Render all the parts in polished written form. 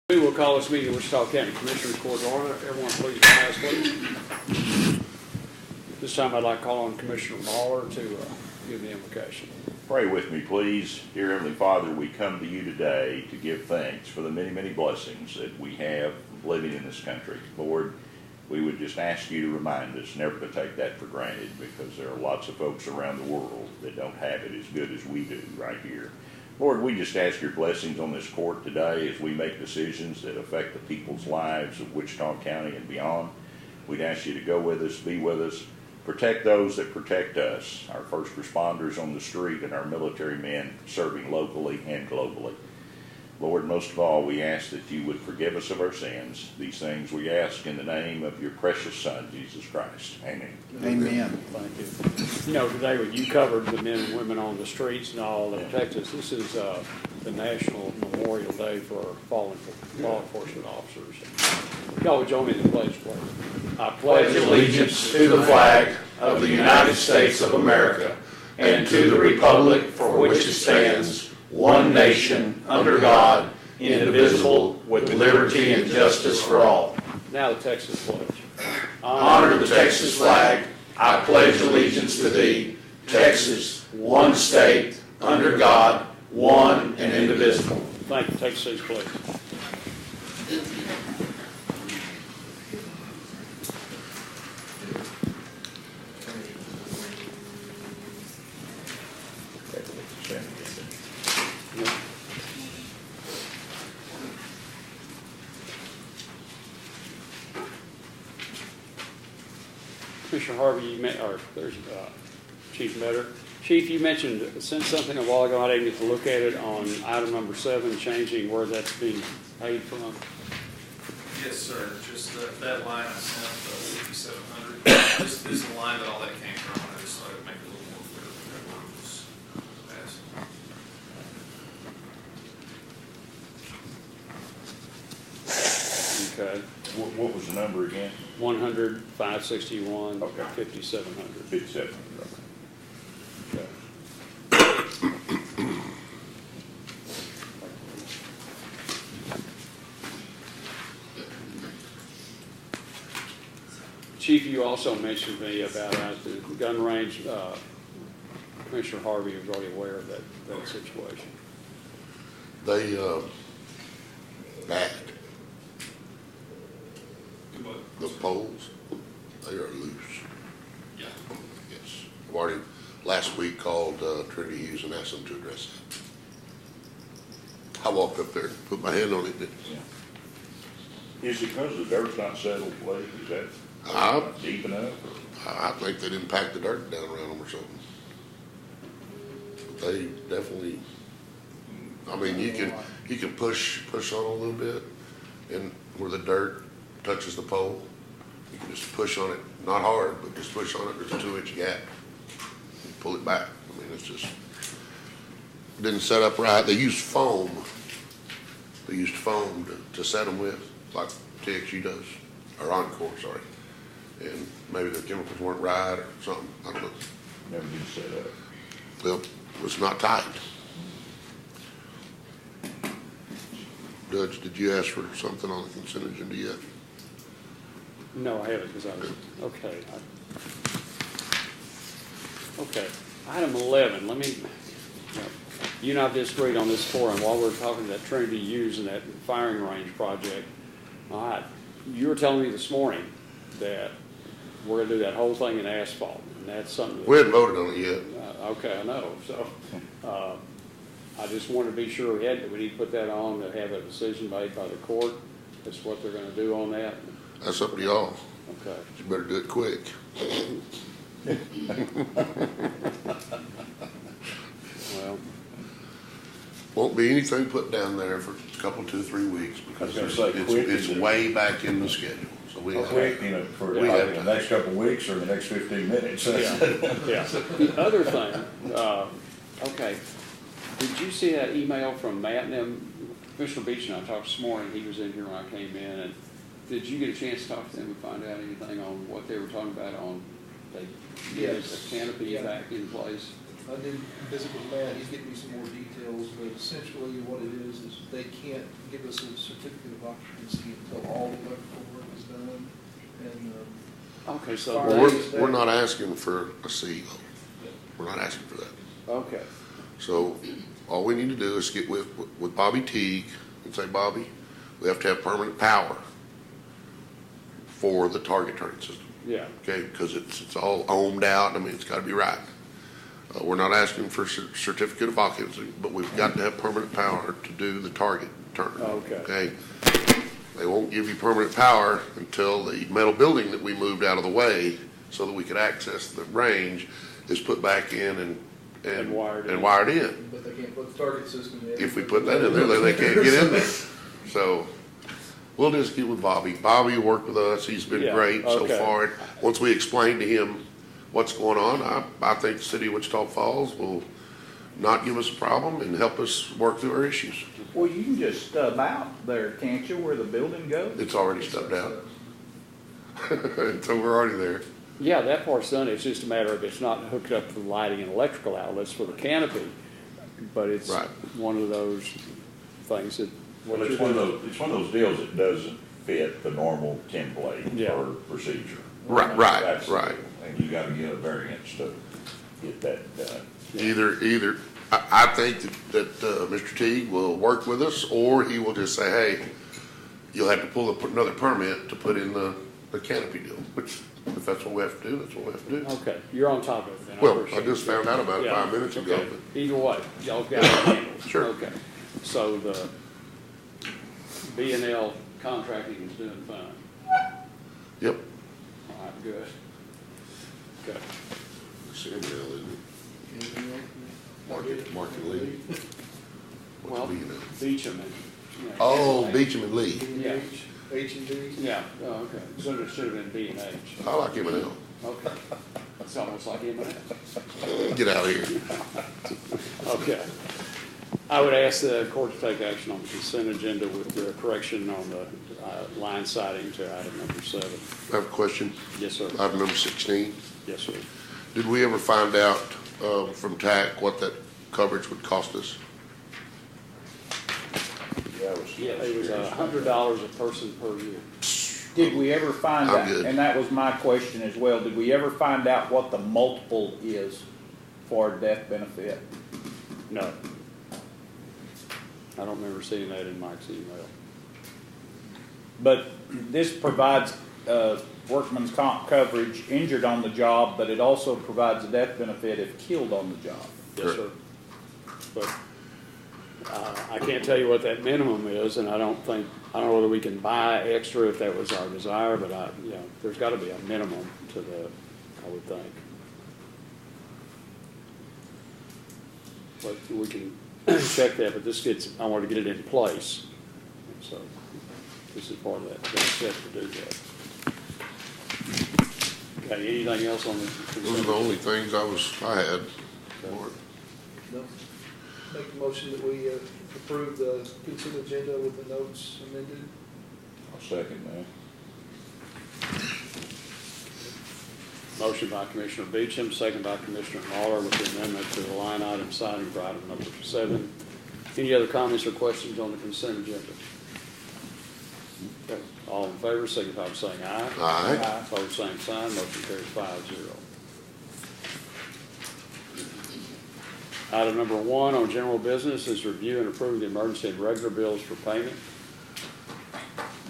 We will call this meeting of Wichita County Commissioners Court to order. Everyone please rise, please. This time I'd like to call on Commissioner Mahler to give the invocation. Pray with me, please. Dear Heavenly Father, we come to you today to give thanks for the many, many blessings that we have living in this country. Lord, we would just ask you to remind us never to take that for granted, because there are lots of folks around the world that don't have it as good as we do right here. Lord, we just ask your blessings on this court today as we make decisions that affect the people's lives of Wichita County and beyond. We'd ask you to go with us, be with us, protect those that protect us, our first responders on the street and our military men serving locally and globally. Lord, most of all, we ask that you would forgive us of our sins. These things we ask in the name of your precious Son, Jesus Christ. Amen. Amen. Thank you. You know, today when you covered the men and women on the streets and all of Texas, this is the National Memorial Day for fallen law enforcement officers. Y'all would join me in the pledge, please. I pledge allegiance to the flag of the United States of America and to the republic for which it stands, one nation, under God, indivisible, with liberty and justice for all. Now the Texas pledge. Honor the Texas flag. I pledge allegiance to thee, Texas, one state, under God, one and indivisible. Thank you. Take a seat, please. Commissioner Harvey, there's Chief Metter. Chief, you mentioned, sent something a while ago. I didn't get to look at it on item number 7, changing where that's being paid from. Yes, sir. Just that line I sent, 5,700. This is the line that all that came from. I just thought it would make it a little more clear what that was asking. Okay. What was the number again? 100, 561, Okay. 5,700. 57. Okay. Chief, you also mentioned to me about the gun range. Commissioner Harvey was already aware of that situation. They bagged the poles. They are loose. Yeah. Yes. I've already last week called Trinity Hughes and asked them to address that. I walked up there and put my hand on it. Yeah. Is it because the dirt's not settled, Blake? Is that not deep enough? I think they didn't pack the dirt down around them or something. They definitely. I mean, you can push on a little bit, and where the dirt touches the pole, you can just push on it, not hard, but just push on it. There's a 2-inch gap. You pull it back. I mean, it's just didn't set up right. They used foam. They used foam to set them with, like TXU does, or Encore, sorry. And maybe the chemicals weren't right or something. I don't know. Never did set up. Well, it was not tight. Judge, did you ask for something on the consent agenda yet? No, I haven't, because I was, okay. Okay, item 11, let me, you and I disagreed on this forum while we were talking about Trinity Hughes and that firing range project. All right, you were telling me this morning that we're going to do that whole thing in asphalt, and that's something. We hadn't voted on it yet. Okay, I know, so I just wanted to be sure we need to put that on to have a decision made by the court. That's what they're going to do on that. That's up to y'all. Okay. You better do it quick. Well, won't be anything put down there for a couple, 2-3 weeks, because it's way back in the schedule. So we Quick, for like the next couple of weeks or the next 15 minutes. yeah. The other thing, okay, did you see that email from Matt and them? Commissioner Beach and I talked this morning. He was in here when I came in, and did you get a chance to talk to them and find out anything on what they were talking about on the canopy back in place? I did visit with Matt, he's getting me some more details, but essentially what it is they can't give us a certificate of occupancy until all the electrical work is done, and, Okay, so, Fire- Well, we're not asking for a CEO. We're not asking for that. okay, So all we need to do is get with Bobby Teague and say, Bobby, we have to have permanent power for the target turning system, yeah, okay? Because it's all ohmed out. I mean, it's got to be right. We're not asking for certificate of occupancy, but we've got to have permanent power to do the target turn. Okay. They won't give you permanent power until the metal building that we moved out of the way so that we could access the range is put back in And wired in. and wired in. but they can't put the target system in. If we put that in there, then they can't get in there. So we'll just get with Bobby. Bobby worked with us. He's been Yeah, great so okay. far. Once we explain to him what's going on, I think the city of Wichita Falls will not give us a problem and help us work through our issues. Well, you can just stub out there, can't you, where the building goes? It's already stepped out. So we're already there. yeah, that part's done, it's just a matter of it's not hooked up to the lighting and electrical outlets for the canopy, but it's Right. one of those things that, what Well, you're it's one of doing. those, it's one of those deals that doesn't fit the normal template Yeah. for procedure. Right, That's the right. deal. And you gotta get a variance to get that done. Either, I think that Mr. Teague will work with us, or he will just say, hey, you'll have to pull another permit to put in the canopy deal, which, if that's what we have to do, that's what we have to do. Okay, you're on top of it then. Well, I appreciate just it. found out about it Yeah, 5 minutes ago, okay. but Either way, y'all got it handled. Sure. Okay, so the B and L contracting is doing fine. yep. All right, good. Okay. Samuel, isn't Anything else? it? Mark and Lee. Well, What's B&L? Beecham and. you know, Oh, Beecham and Lee. Yeah. H&D? Yeah, oh, okay, so it should have been B and H. I like M&L. Okay, it's almost like M and L. Get out of here. Okay. I would ask the court to take action on the consent agenda with the correction on the line citing to item number 7. I have a question. Yes, sir. Item number 16. Yes, sir. Did we ever find out from TAC what that coverage would cost us? Yeah, it was $100 a person per year. Did we ever find I'm out, good. and that was my question as well, did we ever find out what the multiple is for a death benefit? No. I don't remember seeing that in Mike's email. But this provides workman's comp coverage injured on the job, but it also provides a death benefit if killed on the job. Yes, sir. But I can't tell you what that minimum is, and I don't know whether we can buy extra if that was our desire, but there's got to be a minimum to that, I would think. But we can check that, but I want to get it in place. So this is part of that step to do that. Okay, anything else on the? Those are the only things I had. No. Make the motion that we approve the consent agenda with the notes amended. I'll second that. Motion by Commissioner Beecham, second by Commissioner Muller with the amendment to the line item citing for item number 7. Any other comments or questions on the consent agenda? Okay. All in favor, signify by saying aye. Aye. Opposed, same sign. Motion carries 5-0. Item number 1 on general business is review and approve the emergency and regular bills for payment.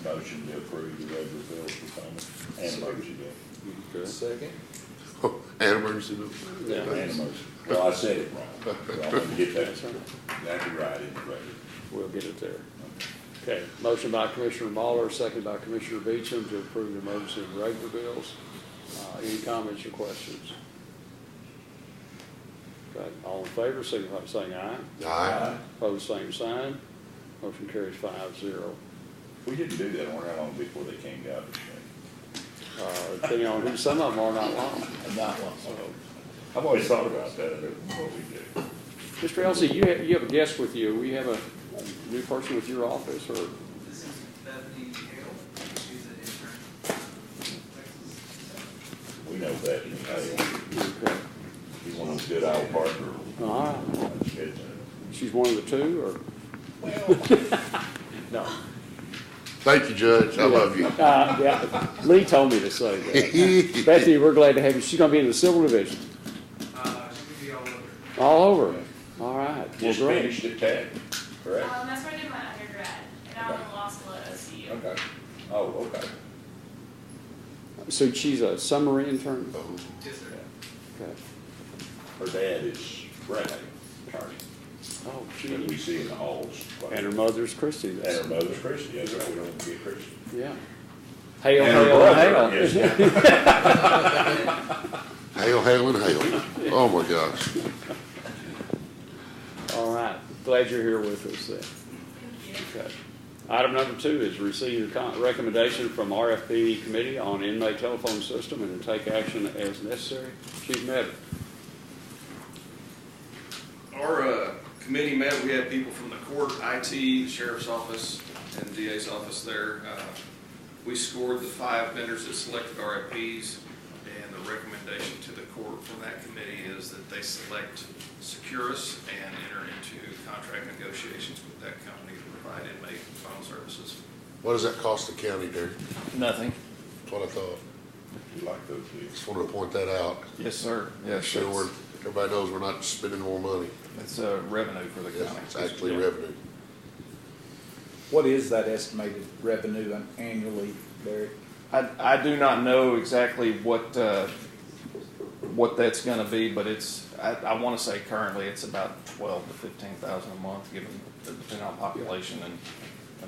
Motion to approve the regular bills for payment and emergency bill. Good. Second. And emergency bill. Yeah. And emergency. Well, I said it wrong. I want to get that That's right. exactly right in the regular. We'll get it there. Okay, motion by Commissioner Muller, second by Commissioner Beecham to approve the emergency and regular bills. Any comments or questions? Okay, all in favor, signify by saying aye. Aye. Opposed, same sign. Motion carries 5-0. We didn't do that on how long before they came down to Depending on who, some of them are not long. Not one. I've always thought about that, what we do. Mr. Elsie, you have a guest with you. We have a new person with your office, or? This is Bethany Hale. She's an intern. We know that, Okay. he one of the good old partner. All right. That's good. She's one of the two, or? No. Thank you, Judge. I love you. Yeah, Lee told me to say that. Bethany, we're glad to have you. She's gonna be in the civil division. She could be all over. All over. All right. Well, Just great. finished at Tech, correct? That's where I did my undergrad, and I'm in law school at OCU. Okay. Oh, okay. So she's a summer intern? Yes, sir. Okay. Her dad is Ray, attorney, Oh, that we gee. see in the halls. And her mother's Christy. And That's- her mother's Christian, that's right, we don't forget Christian. Yeah. Hail, And her hail, brother, hail. yes. Hail, hail, and hail. Oh, my gosh. All right. Glad you're here with us then. Thank you. Okay. Item number 2 is receive a recommendation from RFP Committee on Inmate Telephone System and to take action as necessary. Chief Medley. Our committee met, we had people from the court, IT, the sheriff's office, and the DA's office there. We scored the 5 vendors that selected RFPs, and the recommendation to the court from that committee is that they select Securus and enter into contract negotiations with that company to provide inmate phone services. What does that cost the county, Derek? Nothing. That's what I thought. You like those deals? Just wanted to point that out. Yes, sir. Yes, So everybody knows we're not spending more money. it's revenue for the county. It's actually revenue. What is that estimated revenue annually, Derek? I do not know exactly what that's gonna be, but I wanna say currently it's about 12 to 15,000 a month, given, depending on population and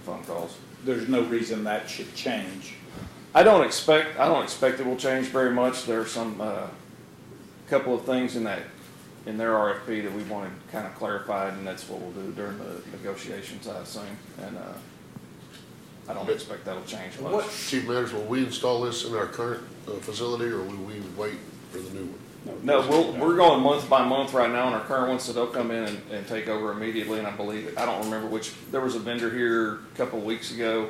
phone calls. There's no reason that should change. I don't expect it will change very much. There are some, couple of things in their RFP that we wanted kind of clarified, and that's what we'll do during the negotiations, I assume. And, I don't expect that'll change much. What- Chief Matters, will we install this in our current facility, or will we wait for the new one? No, we're going month by month right now on our current one, so they'll come in and take over immediately, and I believe, I don't remember there was a vendor here a couple of weeks ago,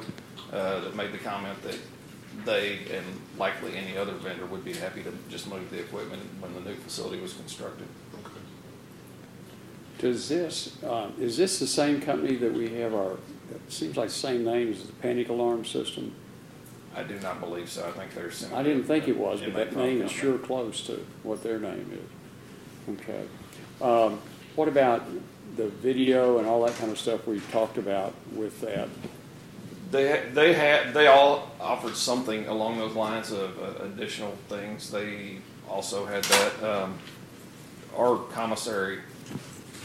that made the comment that they, and likely any other vendor, would be happy to just move the equipment when the new facility was constructed. Does this, is this the same company that we have it seems like the same name as the panic alarm system? I do not believe so. I think they're similar. I didn't think it was, but Inmate that phone name is company. sure close to what their name is. Okay. What about the video and all that kind of stuff we talked about with that? They all offered something along those lines of additional things. They also had that. Our commissary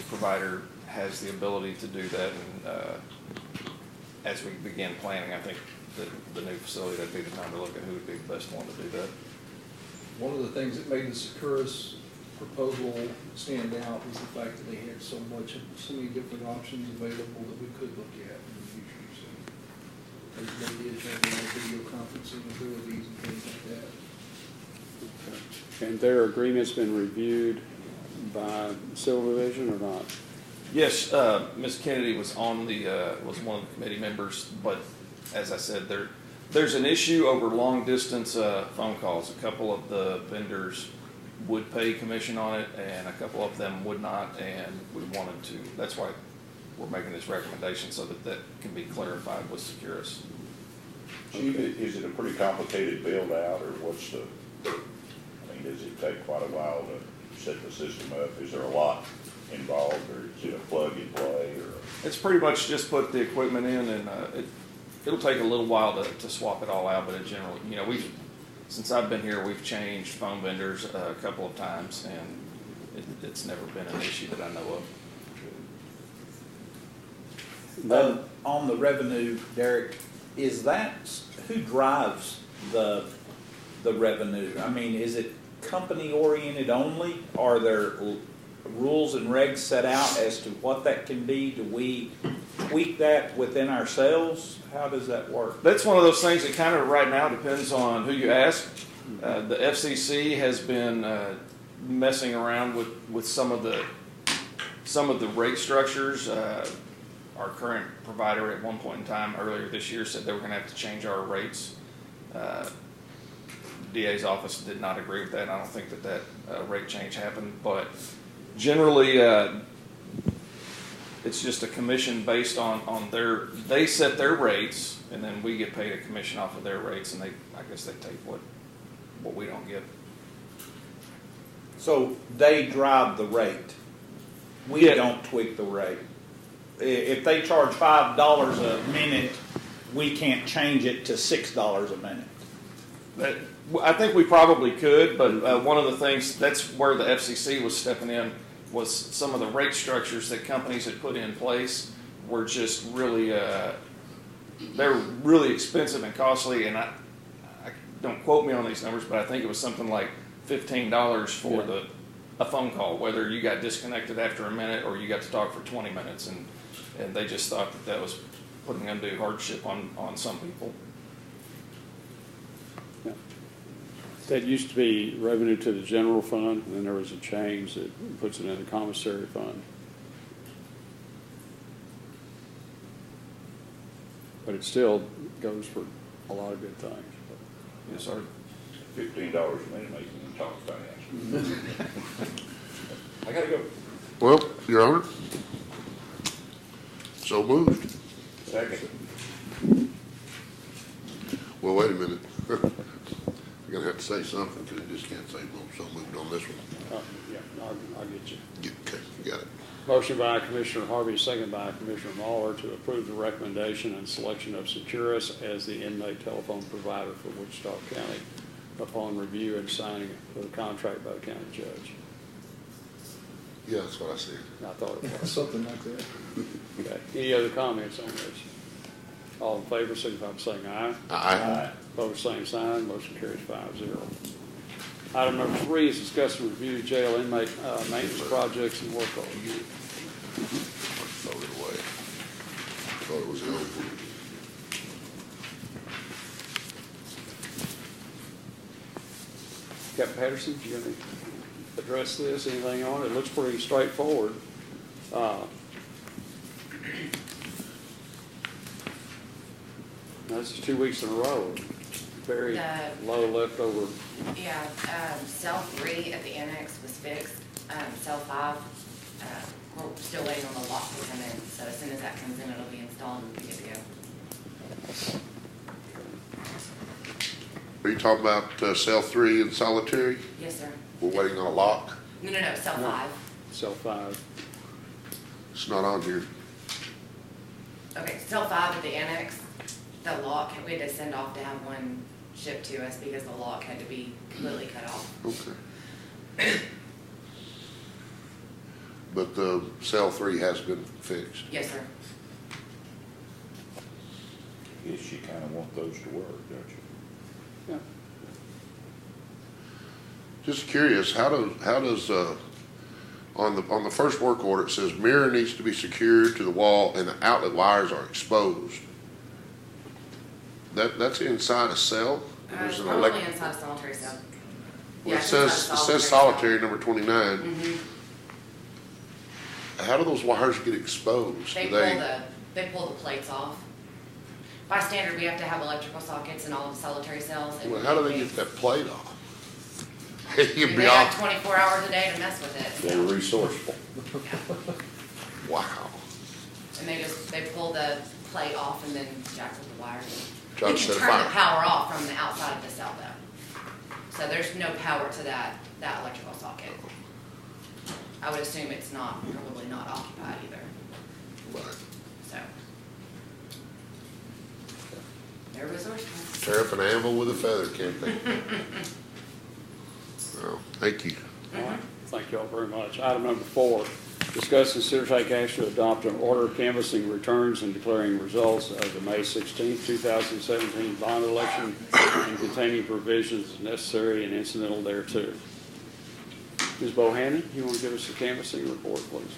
provider has the ability to do that, and as we begin planning, I think the new facility, that'd be the time to look at who would be the best one to do that. One of the things that made the Securus proposal stand out was the fact that they had so many different options available that we could look at in the future. So they did have video conferencing abilities and things like that. And their agreement's been reviewed by Civil Division or not? Yes, Ms. Kennedy was on was one of the committee members, but as I said, there's an issue over long distance phone calls. A couple of the vendors would pay commission on it, and a couple of them would not, and we wanted to. That's why we're making this recommendation, so that can be clarified with Securus. Chief, is it a pretty complicated build out, or what's does it take quite a while to set the system up? Is there a lot involved, or is it a plug and play, or? It's pretty much just put the equipment in, and it'll take a little while to swap it all out, but in general, since I've been here, we've changed phone vendors a couple of times, and it's never been an issue that I know of. On the revenue, Derek, is that, who drives the revenue? I mean, is it company oriented only? Are there rules and regs set out as to what that can be? Do we tweak that within ourselves? How does that work? That's one of those things that kind of right now depends on who you ask. The FCC has been messing around with some of the rate structures. Our current provider at one point in time earlier this year said they were going to have to change our rates DA's office did not agree with that, and I don't think that rate change happened, but generally, it's just a commission based on they set their rates, and then we get paid a commission off of their rates, and I guess they take what we don't get. So they drive the rate. We Yeah. don't tweak the rate. If they charge $5 a minute, we can't change it to $6 a minute. I think we probably could, but one of the things, that's where the FCC was stepping in, was some of the rate structures that companies had put in place were just really, they're really expensive and costly, and I don't quote me on these numbers, but I think it was something like $15 for a phone call, whether you got disconnected after a minute or you got to talk for 20 minutes, and they just thought that was putting undue hardship on some people. Yeah. That used to be revenue to the general fund, and then there was a change that puts it in the commissary fund. But it still goes for a lot of good things. Yes, sir. $15 a minute makes me talk fast. I gotta go. Well, Your Honor, so moved. Second. Well, wait a minute. You're gonna have to say something, because you just can't say, well, so moved on this one. Yeah, I'll get you. Okay, you got it. Motion by Commissioner Harvey, second by Commissioner Muller to approve the recommendation and selection of Securus as the inmate telephone provider for Wichita County upon review and signing of the contract by the county judge. Yeah, that's what I said. I thought it was. Something like that. Okay. Any other comments on this? All in favor, signify by saying aye. Aye. Opposed, same sign. Motion carries 5-0. Item number 3 is discuss and review jail inmate maintenance projects and work orders. Throw it away. Thought it was the old one. Captain Patterson, you going to address this? Anything on it? It looks pretty straightforward. This is 2 weeks in a row. Very low leftover. Yeah, cell 3 at the annex was fixed. Cell 5, we're still waiting on the lock to come in. So as soon as that comes in, it'll be installed and be good to go. Are you talking about cell 3 in solitary? Yes, sir. We're waiting on a lock? No, cell 5. Cell 5. It's not on here. Okay, cell 5 at the annex, the lock, we had to send off to have one shipped to us because the lock had to be completely cut off. Okay. But the cell 3 has been fixed. Yes, sir. Guess you kinda want those to work, don't you? Yeah. Just curious, how does on the first work order, it says mirror needs to be secured to the wall and the outlet wires are exposed. That's inside a cell? There's an Probably inside a solitary cell. Well, Yeah, it it's inside a says solitary number 29. Mm-hmm. How do those wires get exposed? They pull the plates off. By standard, we have to have electrical sockets in all of the solitary cells. Well, how do they get that plate off? You'd They be have off. 24 hours a day to mess with it. They're resourceful. Wow. And they pull the plate off and then jack with the wires. Try You to can set a turn the fire. power off from the outside of the cell though. So there's no power to that electrical socket. I would assume it's probably not occupied either, Right. so. They're resourceful. Tear up an anvil with a feather, can't they? Well, thank you. All right. Thank you all very much. Item number 4, discuss and consider take action to adopt an order canvassing returns and declaring results of the May 16, 2017 bond election and containing provisions necessary and incidental thereto. Ms. Bohannon, you want to give us a canvassing report, please?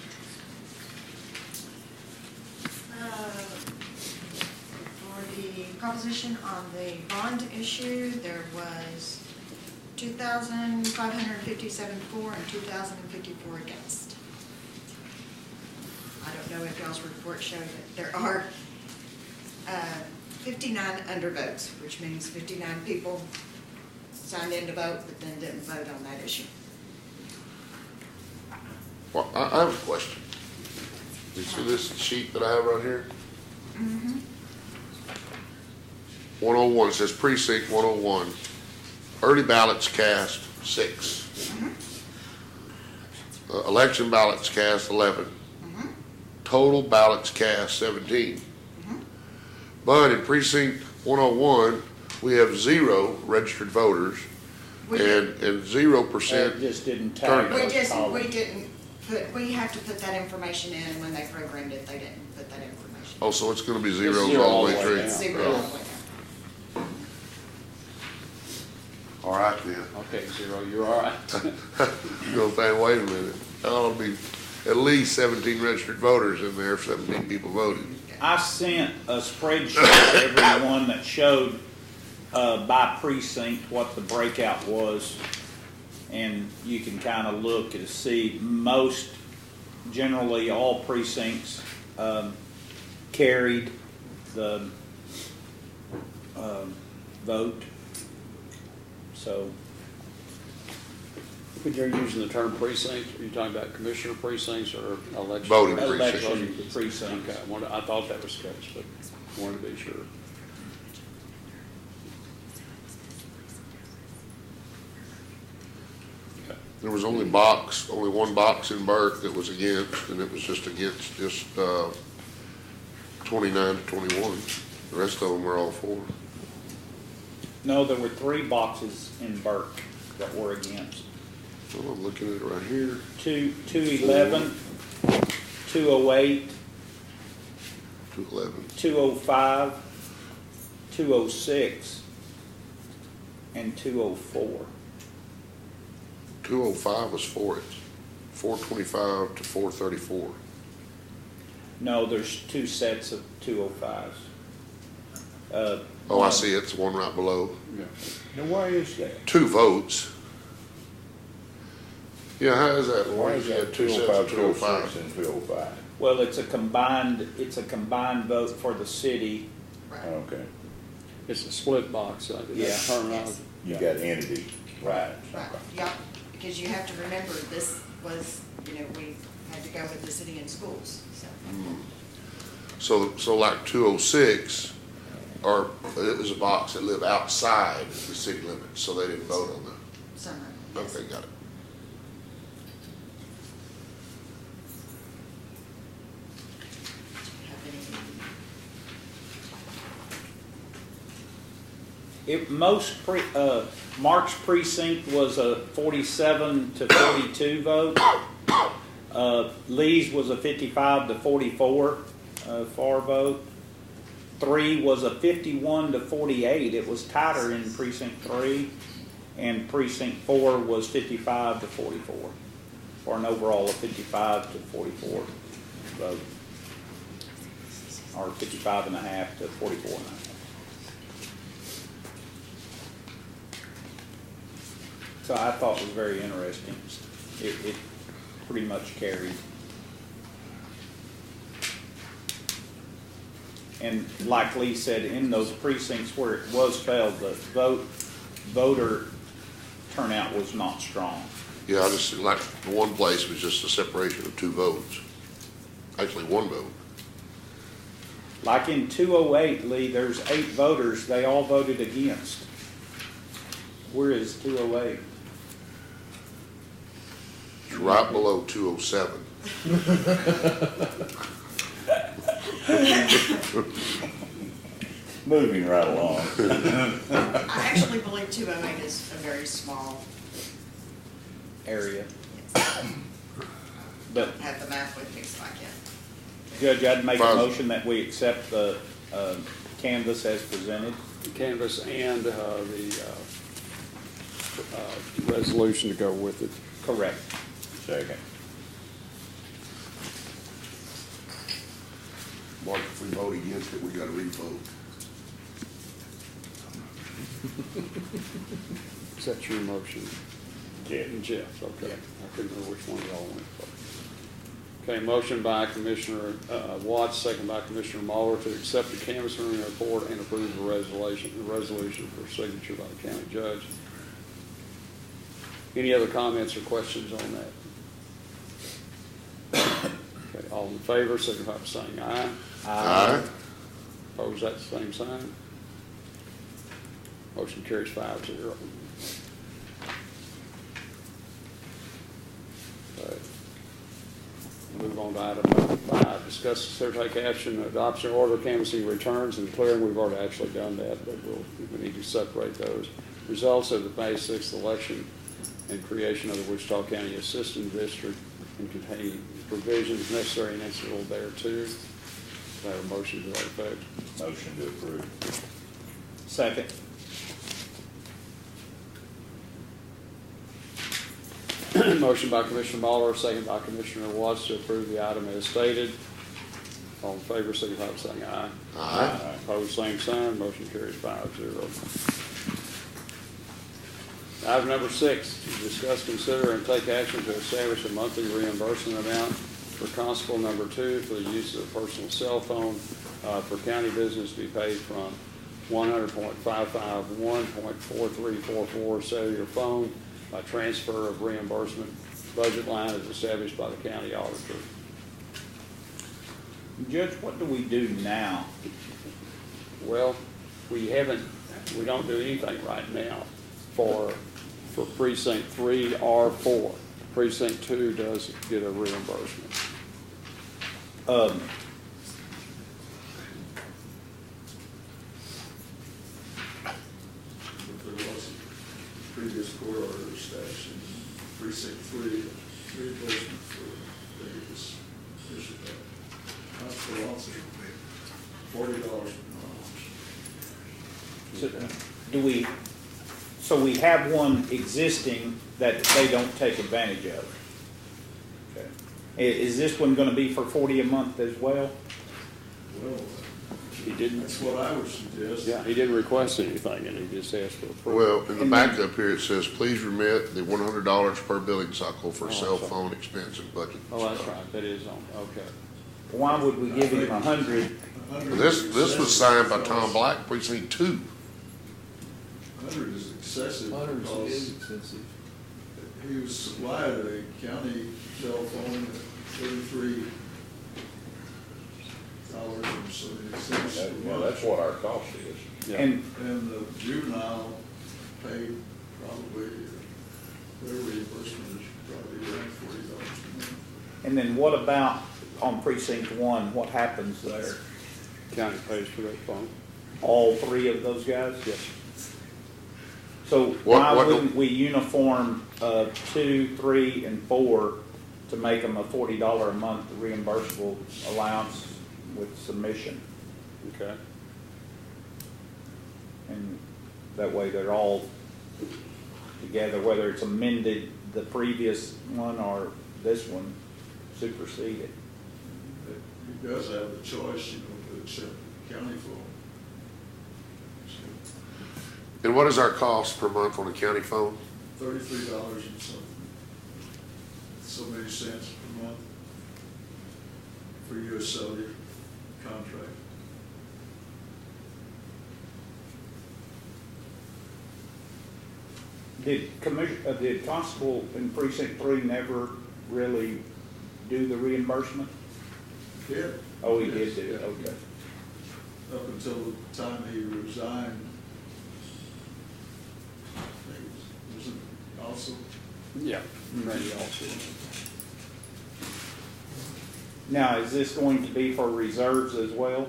For the proposition on the bond issue, there was 2,557 for and 2,054 against. I don't know if y'all's report showed it. There are 59 undervotes, which means 59 people signed in to vote, but then didn't vote on that issue. Well, I have a question. You see this sheet that I have right here? 101, it says precinct 101, early ballots cast 6. Election ballots cast 11. Total ballots cast 17. But in precinct 101, we have 0 registered voters We and 0% It just didn't turn. tag We those just, columns. we didn't put, we have to put that information in, and when they programmed it, they didn't put that information. Oh, so it's gonna be zeros zero all the way through? down. Zero all the way down. All right then. Okay, 0, you're all right. You gonna think, wait a minute, that'll be at least 17 registered voters in there if 17 people voted. I sent a spreadsheet to everyone that showed by precinct what the breakout was. And you can kind of look and see most, generally all precincts carried the vote. So When you're using the term precinct, are you talking about commissioner precincts or election? Voting precincts. election precincts. Okay, I thought that was sketch, but wanted to be sure. There was only one box in Burke that was against, and it was just against 29 to 21. The rest of them were all for. No, there were 3 boxes in Burke that were against. Well, I'm looking at it right here. 211, 208, 211. 205, 206, and 204. 205 was for it. 425 to 434. No, there's 2 sets of 205s. Oh, I see, it's the one right below. Yeah. Now, why is that? 2 votes. Yeah, how is that? Why is You that had 2 sets of 205? 205, 206, and 205? Well, it's a combined vote for the city. Right. Okay, It's a split box, I did Yeah. that terminology. you got entity, right. Right, yeah, because you have to remember, this was, we had to go with the city and schools, so. So like 206, or it was a box that lived outside the city limits, so they didn't vote on that. Some of it, yes. Okay, got it. Have any- Mark's precinct was a 47 to 42 vote. Lee's was a 55 to 44 FAR vote. 3 was a 51 to 48. It was tighter in precinct 3. And precinct 4 was 55 to 44, for an overall of 55 to 44 vote. Or 55 and a half to 44 and a half. So I thought it was very interesting. It pretty much carried. And like Lee said, in those precincts where it was failed, the voter turnout was not strong. Yeah, I just, like, the one place was just a separation of 2 votes. Actually, 1 vote. Like in 208, Lee, there's 8 voters, they all voted against. Where is 208? It's right below 207. Moving right along. I actually believe 208 is a very small, Area. I But don't have the map with me, so I can't. Judge, I'd make a Fine. motion that we accept the canvas as presented. The canvas and the resolution to go with it. Correct. Second. Mark, if we vote against it, we gotta re-vote. Is that your motion? Yeah. Jeff's, okay. I couldn't remember which one y'all went for. Okay, motion by Commissioner Watts, second by Commissioner Muller to accept the canvassing report and approve the resolution for signature by the county judge. Any other comments or questions on that? Okay, all in favor, signify by saying aye. Aye. Opposed, that same sign. Motion carries 5-0. Okay. Move on to item number 5. Discuss, consider, take action, adoption order canvassing returns and clearing. We've already actually done that, but we need to separate those. Results of the May 6th election and creation of the Wichita County Assistant District and containing provisions necessary and incidental thereto. Do I have a motion to that effect? Motion to approve. Second. Motion by Commissioner Muller, second by Commissioner Watts to approve the item as stated. All in favor, signify by saying aye. Aye. Opposed, same sign. Motion carries 5-0. Item number 6, to discuss, consider, and take action to establish a monthly reimbursement amount for Constable number 2 for the use of a personal cell phone for county business to be paid from 100.551.4344 cellular phone by transfer of reimbursement budget line as established by the county auditor. Judge, what do we do now? Well, we don't do anything right now for precinct 3 or 4. Precinct 2 does get a reimbursement. But there was a previous court order established in precinct 3, reimbursement for Davis issued that. Hospital officer $40 per month. So we have one existing that they don't take advantage of? Okay. Is this one gonna be for 40 a month as well? Well, He didn't. that's what I would suggest. Yeah, he didn't request anything, and he just asked for approval. Well, in the backup here, it says, please remit the $100 per billing cycle for Oh, cell sorry. phone expense and budget. Oh, that's right, that is on, okay. Why would we give him 100? This was signed by Tom Black, precinct 2. 100 is excessive Hundreds because is expensive. he was supplied a county cell phone at $33 and so it seems That- a Yeah, month. that's what our cost is. Yeah. And And the juvenile paid probably, their reimbursement is probably around $40 a month. And then what about on precinct 1, what happens there? County pays for that phone. All 3 of those guys? Yes. So What- why what- wouldn't we uniform 2, 3, and 4 to make them a $40 a month reimbursable allowance with submission? Okay. And that way they're all together, whether it's amended the previous one or this one superseded. He does have the choice, to accept county phone. And what is our cost per month on a county phone? $33 and something, so many cents per month for US Cellular contract. Did Constable in precinct 3 never really do the reimbursement? Yeah. Oh, he did Yes, do it, yeah. okay. Up until the time he resigned. I think it was also, Yeah. Randy also. Now, is this going to be for reserves as well?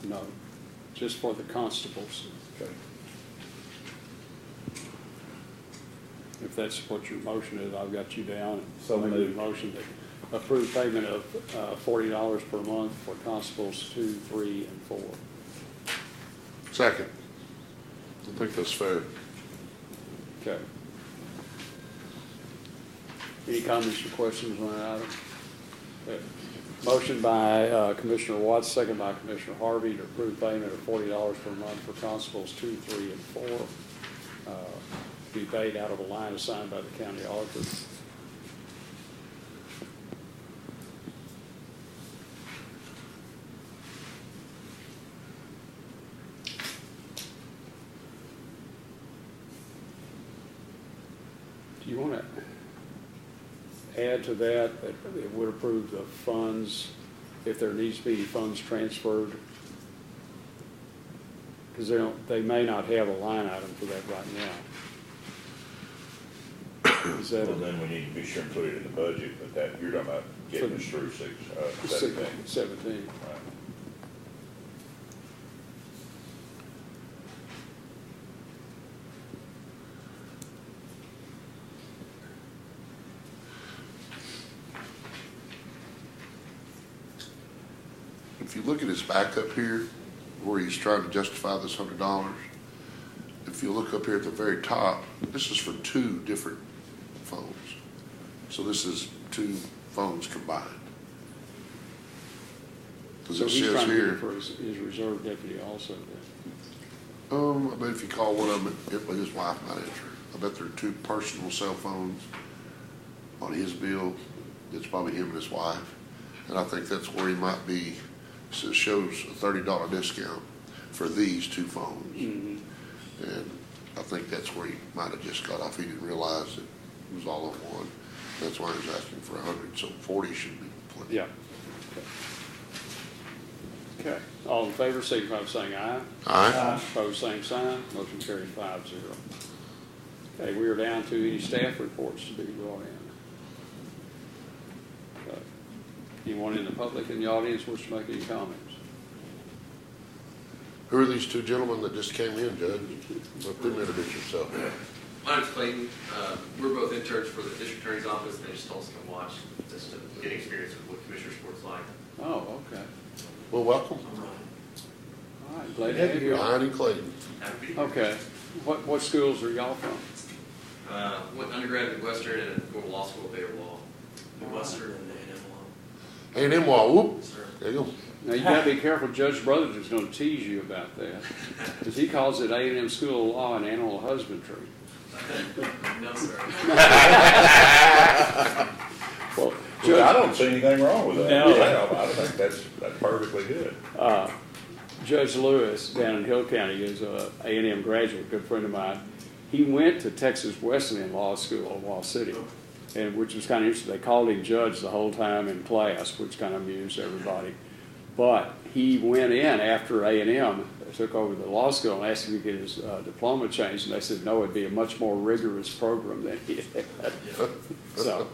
No, just for the constables. Okay. If that's what your motion is, I've got you down. So Make a moved. motion to approve payment of $40 per month for constables 2, 3, and 4. Second. I think that's fair. Okay. Any comments or questions on that item? Okay. Motion by Commissioner Watts, second by Commissioner Harvey to approve payment of $40 per month for constables 2, 3, and 4. To be paid out of a line assigned by the county auditor. Do you want to add to that it would approve the funds if there needs to be funds transferred? Because they may not have a line item for that right now. Is that Well, then we need to be sure and put it in the budget, but that, you're talking about getting us through 17. 17. Right. If you look at his backup here, where he's trying to justify this $100, if you look up here at the very top, this is for two different phones. So this is two phones combined. Because So it he's says trying to here, get it for his reserve deputy also then. I bet if you call one of them, his wife might answer. I bet there are two personal cell phones on his bill. It's probably him and his wife. And I think that's where he might be, so it shows a $30 discount for these two phones. Mm-hmm. And I think that's where he might have just got off. He didn't realize that it was all on one. That's why he was asking for 100, so 40 should be plenty. Yeah. Okay. All in favor, signify by saying aye. Aye. Opposed, same sign. Motion carried 5-0. Okay, we are down to any staff reports to be brought in. Anyone in the public in the audience wish to make any comments? Who are these two gentlemen that just came in, Judge? Let them introduce yourself. My name's Clayton. We're both interns for the district attorney's office. They just told us to come watch just to get experience with what commissioner sport's like. Oh, okay. Well, welcome. I'm Ryan. All right, glad to have you. Ryan and Clayton. Happy to be here. Okay. What schools are y'all from? Went undergrad at Western and went to law school at Baylor Law. Western and A&M Law. A&M Wall, whoop. Yes, sir. There you go. Now, you gotta be careful, Judge Brothers is gonna tease you about that, because he calls it A&M School of Law and Animal Husbandry. No, sir. Well, Well, I don't see anything wrong with that. No. I think that's perfectly good. Judge Lewis down in Hill County is a A&M graduate, good friend of mine. He went to Texas Wesleyan Law School in Wall City, and which was kind of interesting. They called him judge the whole time in class, which kind of amused everybody. But he went in after A&M, took over the law school, and asked him to get his diploma changed, and they said no, it'd be a much more rigorous program than he had. So,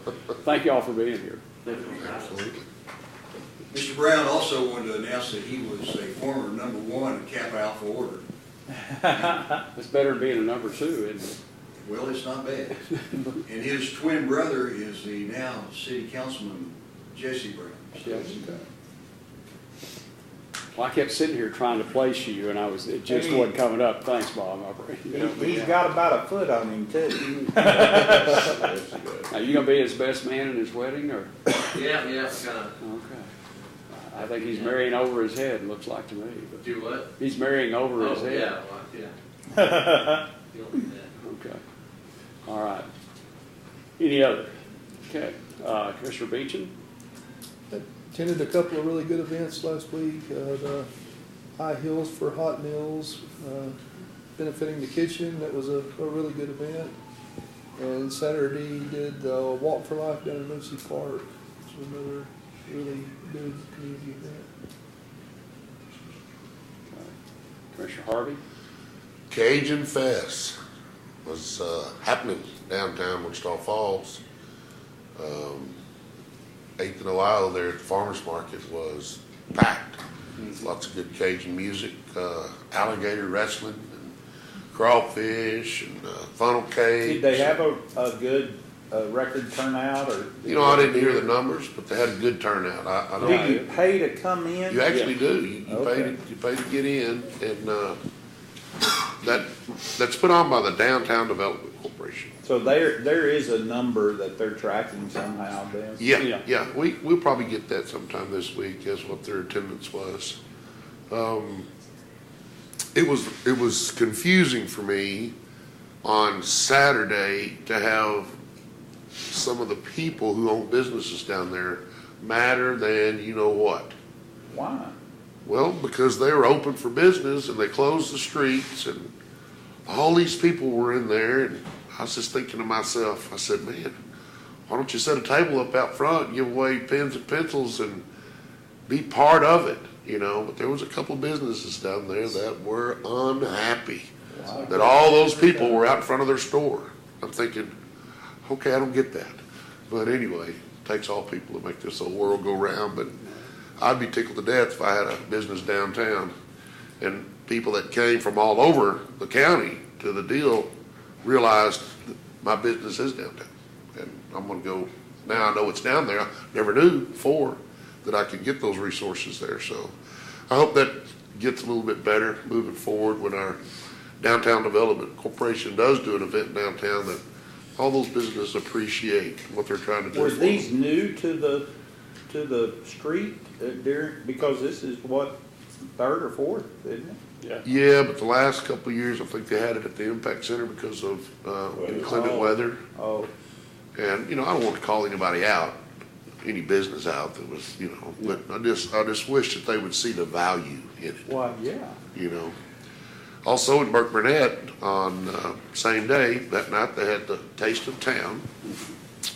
thank you all for being here. Absolutely. Mr. Brown also wanted to announce that he was a former #1 at Kappa Alpha Order. It's better than being a number 2, isn't it? Well, it's not bad. And his twin brother is the now city councilman, Jesse Brown. Yes. Well, I kept sitting here trying to place you, and it just wasn't coming up. Thanks, Bob. He's got about a foot on him too. Are you gonna be his best man in his wedding, or? Yeah, kind of. Okay. I think he's marrying over his head, looks like to me. But Do what? he's marrying over his head. Yeah, well, yeah. Feel like that. Okay. All right. Any other? Okay. Commissioner Beecham? Attended a couple of really good events last week. The High Heels for Hot Meals, benefiting the kitchen. That was a really good event. And Saturday did Walk for Life down in Lucy Park. So another really good community event. Commissioner Harvey? Cajun Fest was happening downtown Wichita Falls. 8th and Ohio there at the farmer's market was packed. Lots of good Cajun music, alligator wrestling, and crawfish, and funnel cakes. Did they have a good record turnout, or? You know, I didn't hear the numbers, but they had a good turnout. I Do don't. you pay to come in? You actually do. You Okay. pay to get in, and that's put on by the Downtown Development Corporation. So there is a number that they're tracking somehow then? Yeah. We'll probably get that sometime this week as what their attendance was. It was confusing for me on Saturday to have some of the people who own businesses down there madder than you know what. Why? Well, because they were open for business and they closed the streets and all these people were in there, and I was just thinking to myself, I said, man, why don't you set a table up out front and give away pens and pencils and be part of it, you know? But there was a couple businesses down there that were unhappy that all those people were out in front of their store. I'm thinking, okay, I don't get that. But anyway, it takes all people to make this whole world go round. But I'd be tickled to death if I had a business downtown and people that came from all over the county to the deal realized that my business is downtown. And I'm gonna go, now I know it's down there. I never knew before that I could get those resources there. So I hope that gets a little bit better moving forward when our Downtown Development Corporation does do an event downtown, that all those businesses appreciate what they're trying to do. Were these new to the street, Darren? Because this is what, third or fourth, isn't it? Yeah, but the last couple of years, I think they had it at the Impact Center because of inclement weather. Oh. And, you know, I don't want to call anybody out, any business out that was, you know, but I just wish that they would see the value in it. Why, yeah. You know. Also in Burke Burnett, on same day, that night, they had the Taste of Town,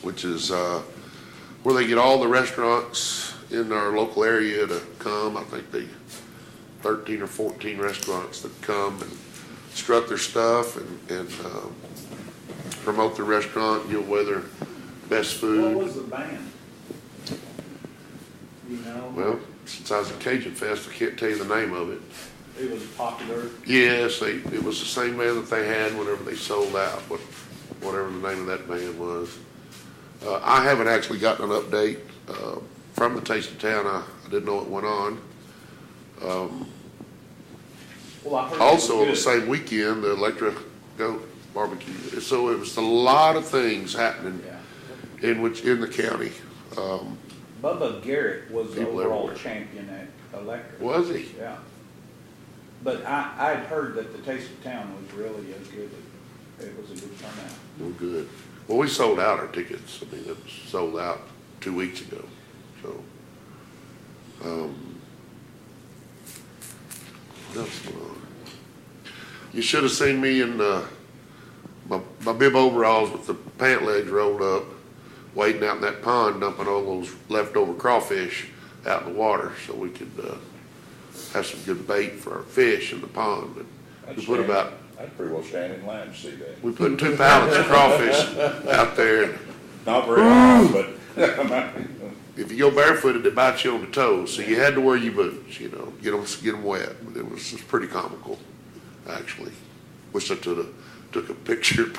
which is where they get all the restaurants in our local area to come. I think they 13 or 14 restaurants that come and strut their stuff and promote their restaurant, give away their best food. What was the band? You know? Well, since I was at Cajun Fest, I can't tell you the name of it. It was popular. Yes, it was the same band that they had whenever they sold out, whatever the name of that band was. I haven't actually gotten an update from the Taste of Town. I didn't know it went on. Well, I heard Also, it on the was same weekend, the Electra Goat Barbecue. So it was a lot of things happening in the county. Bubba Garrett was the People overall everywhere. champion at Electra. Was he? Yeah. But I'd heard that the Taste of Town was really as good. It was a good turnout. Well, good. Well, we sold out our tickets. I mean, it was sold out 2 weeks ago. So, what else going on? You should have seen me in my bib overalls with the pant legs rolled up, wading out in that pond, dumping all those leftover crawfish out in the water so we could have some good bait for our fish in the pond. But we put about, I'd pretty well stand in line to see that. we put 2 pounds of crawfish out there. And Not very long, but if you go barefooted, it bites you on the toes, so you had to wear your boots, you know, get them wet. But it was pretty comical, actually. Wish I took a picture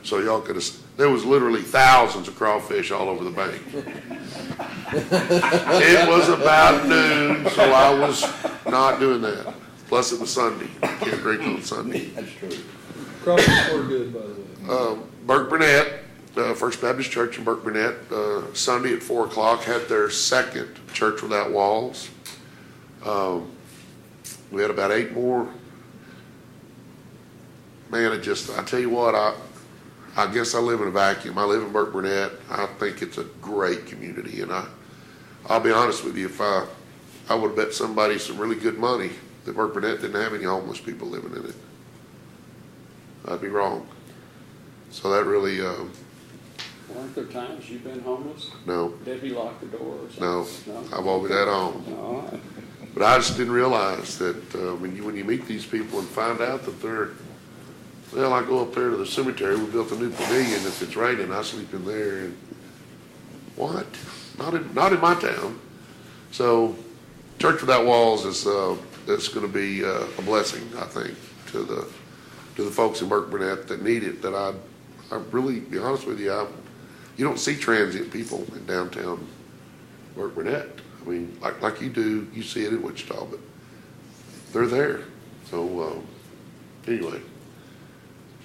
so y'all could have. There was literally thousands of crawfish all over the bank. It was about noon, so I was not doing that. Plus, it was Sunday. Can't drink on Sunday. that's true. Crawfish were good, by the way. Burke Burnett, First Baptist Church in Burke Burnett, Sunday at 4 o'clock had their second Church Without Walls. We had about 8 more. Man, I tell you what, I guess I live in a vacuum. I live in Burke Burnett. I think it's a great community, and I'll be honest with you, if I would have bet somebody some really good money that Burke Burnett didn't have any homeless people living in it. I'd be wrong. So that really, Weren't there times you've been homeless? no, Debbie locked the door or no, something? I've always had home. All right. But I just didn't realize that when you meet these people and find out that they're, well, I go up there to the cemetery, we built a new pavilion, if it's raining, I sleep in there, and what? Not in my town. So Church Without Walls is going to be a blessing, I think, to the folks in Burke Burnett that need it. That I really, be honest with you, you don't see transient people in downtown Burke Burnett. I mean, like you do, you see it in Wichita, but they're there. So anyway,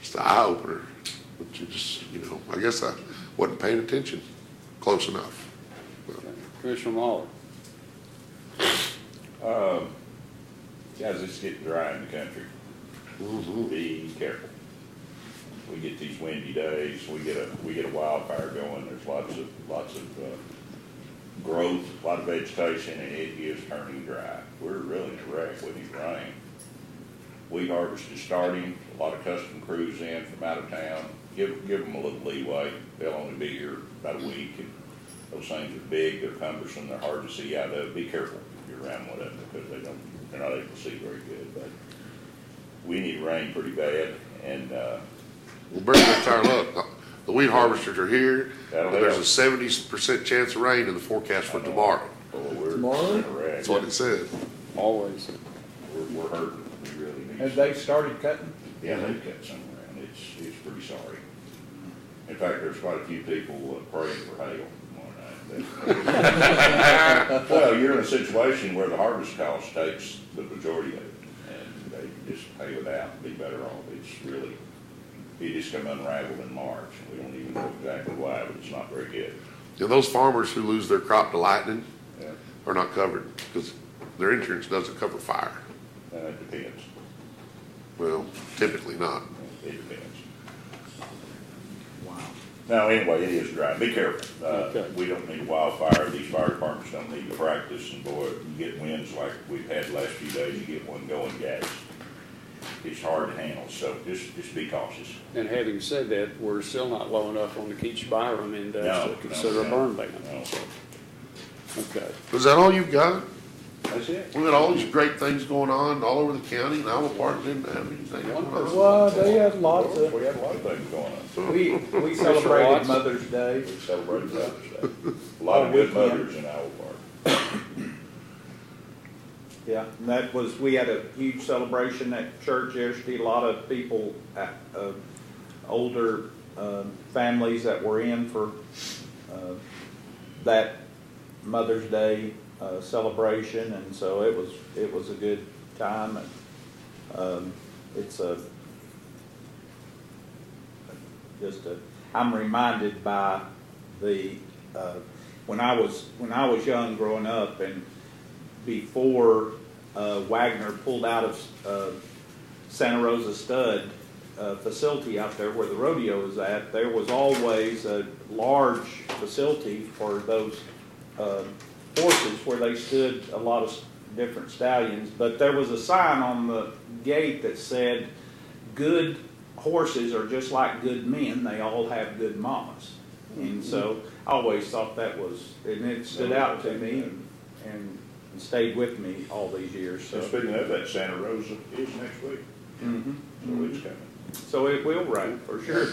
just an eye opener. But I guess I wasn't paying attention close enough. Commissioner Muller. Guys, it's getting dry in the country. Mm-hmm. Be careful. We get these windy days. We get a wildfire going. There's lots of growth, a lot of vegetation, and it is turning dry. We're really in a wreck with these rain. Wheat harvest is starting. A lot of custom crews in from out of town. give them a little leeway. They'll only be here about a week, and those things are big, they're cumbersome, they're hard to see out of. Be careful if you're around one of them, because they're not able to see very good, but we need rain pretty bad, and, We'll bring that tire up. The weed harvesters are here, That'll but there's help. a 70% chance of rain in the forecast for tomorrow. Tomorrow? That's what it said. Always. We're hurting, we really need. Have they started cutting? Yeah, they've cut some around, it's pretty sorry. In fact, there's quite a few people praying for hail tomorrow night. Well, you're in a situation where the harvest cost takes the majority of it, and they just pay without, be better off. It's really, it just come unraveled in March. We don't even know exactly why, but it's not very good. And those farmers who lose their crop to lightning Yeah, are not covered because their insurance doesn't cover fire. it depends. Well, typically not. It depends. Now, anyway, it is dry. Be careful. Okay. We don't need wildfire. These fire departments don't need to practice. And boy, you get winds like we've had the last few days, you get one going, guys. It's hard to handle, so just be cautious. And having said that, we're still not low enough on the Keach Byram index No, to consider no, a burn no, ban. no. So, okay. Is that all you've got? That's it. We got all these great things going on all over the county, and Alva Park didn't have anything going on. Well, they had lots of, We have a lot of things going on. we celebrated Watts? Mother's Day. We celebrate Mother's Day. A lot of good mothers in our park. Yeah, and that was, we had a huge celebration at church yesterday. A lot of people, older families that were in for that Mother's Day celebration, and so it was a good time. And I'm reminded by the when I was young growing up, and before Wagner pulled out of Santa Rosa Stud facility out there where the rodeo is at, there was always a large facility for those horses where they stood a lot of different stallions. But there was a sign on the gate that said, "Good horses are just like good men, they all have good mamas." And so I always thought that was, and it stood out to me and stayed with me all these years. So So, speaking of that, Santa Rosa is next week, so it's coming. so it will rain for sure.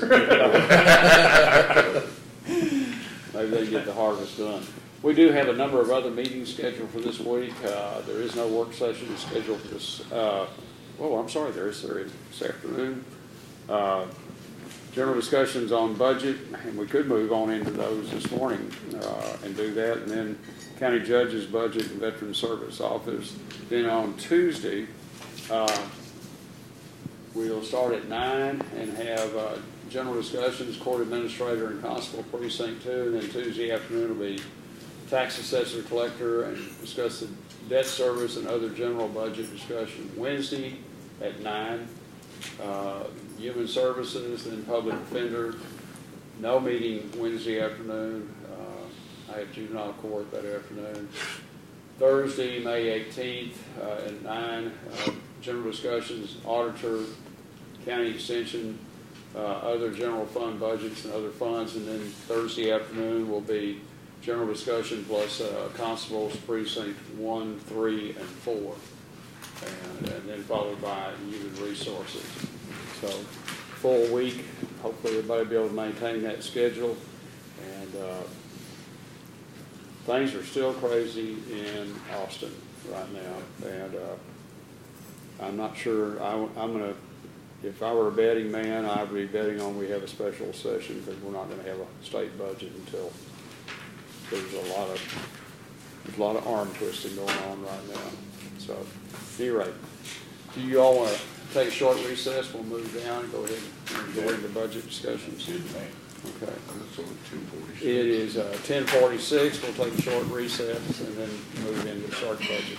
Maybe they get the harvest done. We do have a number of other meetings scheduled for this week. There is no work session scheduled for this, there is this afternoon. General discussions on budget, and we could move on into those this morning and do that. And then county judge's budget and veteran service office. Then on Tuesday, we'll start at 9 and have general discussions, court administrator and constable precinct 2. And then Tuesday afternoon will be tax assessor collector and discuss the debt service and other general budget discussion. Wednesday at 9. Human Services, then Public Defender. No meeting Wednesday afternoon. I have juvenile court that afternoon. Thursday, May 18th at 9, general discussions, auditor, county extension, other general fund budgets and other funds. And then Thursday afternoon will be general discussion plus constables precinct 1, 3, and 4. And then followed by human resources. So full week. Hopefully everybody will be able to maintain that schedule. And things are still crazy in Austin right now. And I'm not sure, I'm going to, if I were a betting man, I would be betting on we have a special session, because we're not going to have a state budget until there's a lot of arm twisting going on right now. So, at any rate, do you all want to take a short recess? We'll move down and go ahead and go into budget discussions. Okay. It is 10:46. We'll take a short recess and then move into start budget.